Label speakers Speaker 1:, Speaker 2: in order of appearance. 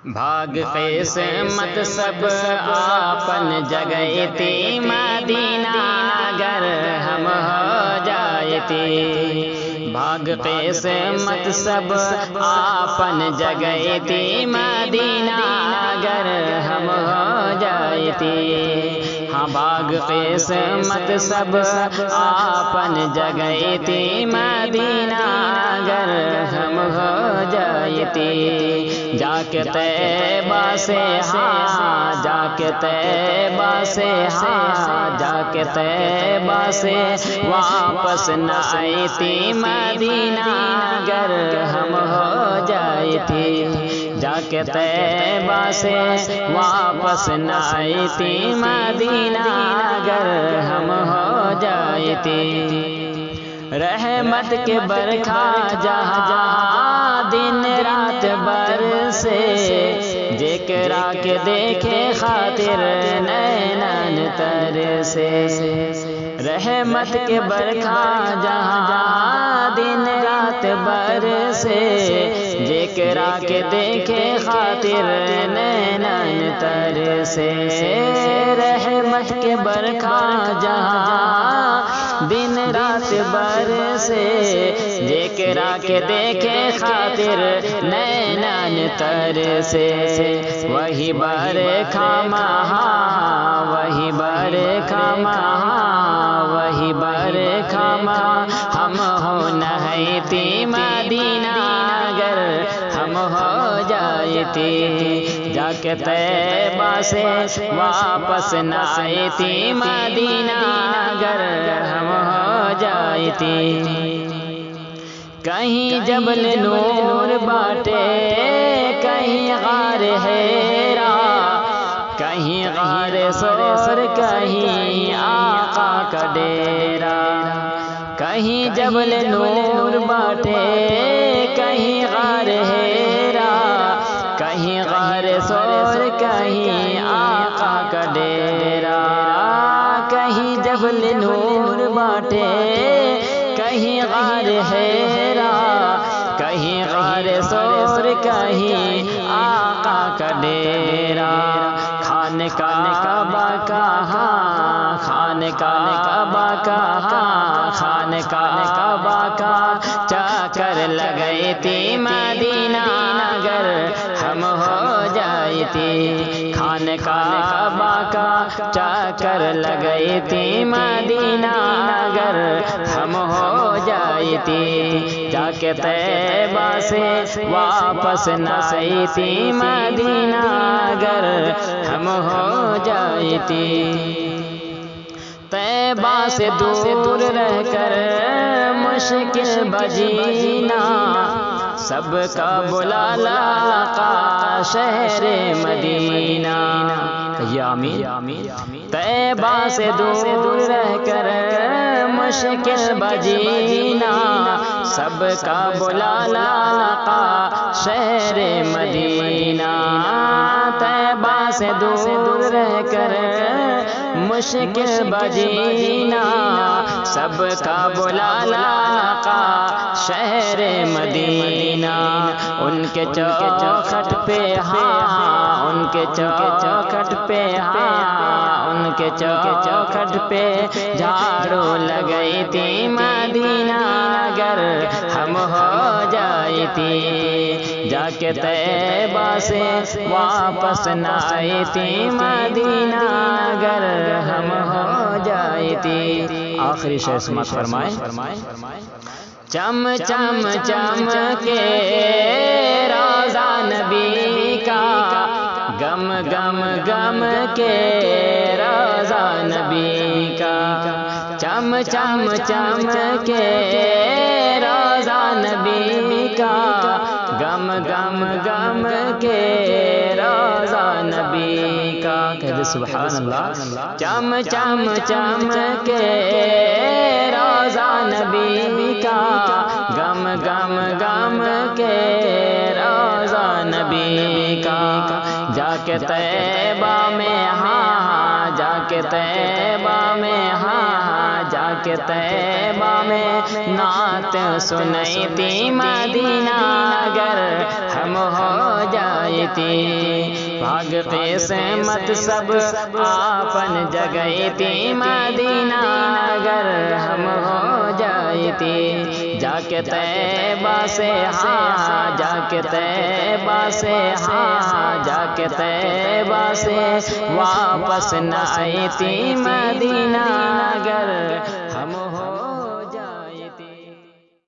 Speaker 1: بھاگ قسمت سب آپن جگئیتی مدینہ اگر ہم ہو جائیتی، بھاگ قسمت سب آپن جگئیتی مدینہ اگر ہم ہو جائیتی، ہاں بھاگ قسمت سب آپن جگئیتی مدینہ اگر ہم ہو جائیتی، جا کے طیبہ سے ہاں جا کے طیبہ سے ہاں جا کے طیبہ سے واپس نہ آئیتی مدینہ اگر ہم ہو جائیتی، جا کے طیبہ سے واپس نہ آئیتی مدینہ اگر ہم ہو جائیتی، رحمت کے برکھا جہاں دن رات برسے، جکرا کے دیکھے خاطر نینان ترسے، رحمت کے برکھا جہاں دن رات برسے، جکرا کے دیکھے خاطر نینان ترسے، رحمت کے برکھا جہاں دن رات برسے، جکرا کے دیکھے خاطر نینان ترسے، وہی برکھا مہاں وہی برکھا مہاں وہی برکھا مہاں ہم ہو نہیتی مدینہ اگر ہم ہو جائیتی، جا کے طیبہ سے واپس نہ آئیتی مدینہ اگر ہم ہو جائیتی، کہیں جبل نور باٹے کہیں غار حرا، کہیں غار ثور کہیں آقا کا ڈیرا، کہیں جبل نور باٹے کہیں غار حرا، کہیں غار ثور کہیں آقا کا ڈیرا، کہیں جبل نور باٹے کہیں غار حرا، کہیں غار ثور کہیں آقا کا ڈیرا، خانقاہ کعبہ کہاں خانقاہ کعبہ کہاں خانقاہ کعبہ کا چکر لگئیتی مدینہ اگر ہم ہو جائیتی، خانقاہ کعبہ کا چکر لگئیتی مدینہ اگر ہم ہو جائیتی، جا کے طیبہ سے واپس نہ آئیتی مدینہ اگر ہم ہو جائیتی، طیبہ سے دور رہ کر مشکل بجینا، سب کا بلا لاقا شہر مدینہ، طیبہ سے دور رہ کر مشکل بجینا، سب کا بلا لاقا شہر مدینہ، طیبہ سے دور رہ کر مشکل بجینا، سب کا بلا لاقا شہر مدینہ، ان کے چوکھٹ پہ ہاں ان کے چوکھٹ پہ ہاں ان کے چوکھٹ پہ جھاڑو لگئیتی مدینہ اگر ہم ہو جائیتی، جا کے طیبہ سے واپس نہ آئیتی مدینہ اگر ہم ہو جائیتی، آخری شعر سماعت فرمائیں، چم چم چم کے روضہ نبی کا، گم گم گم کے روضہ نبی کا، چم چم چم کے روضہ نبی کا، گم گم گم کے روضہ نبی کا، کہہ سبحان اللہ، چم چم چم کے روضہ نبی کا، گم گم گم کے روضہ نبی کا، جا کے طیبہ میں ہاں جا کے طیبہ میں ہاں جا کے طیبہ میں نعت سنیتی مدینہ اگر ہم ہو جائے جائیتی، بھاگ قسمت سب آپن جگیتی، مدینہ اگر ہم ہو جائیتی، جا کے طیبہ سے ہاں، جا کے طیبہ سے ہاں، جا کے طیبہ سے واپس نہ آئیتی، مدینہ اگر ہم ہو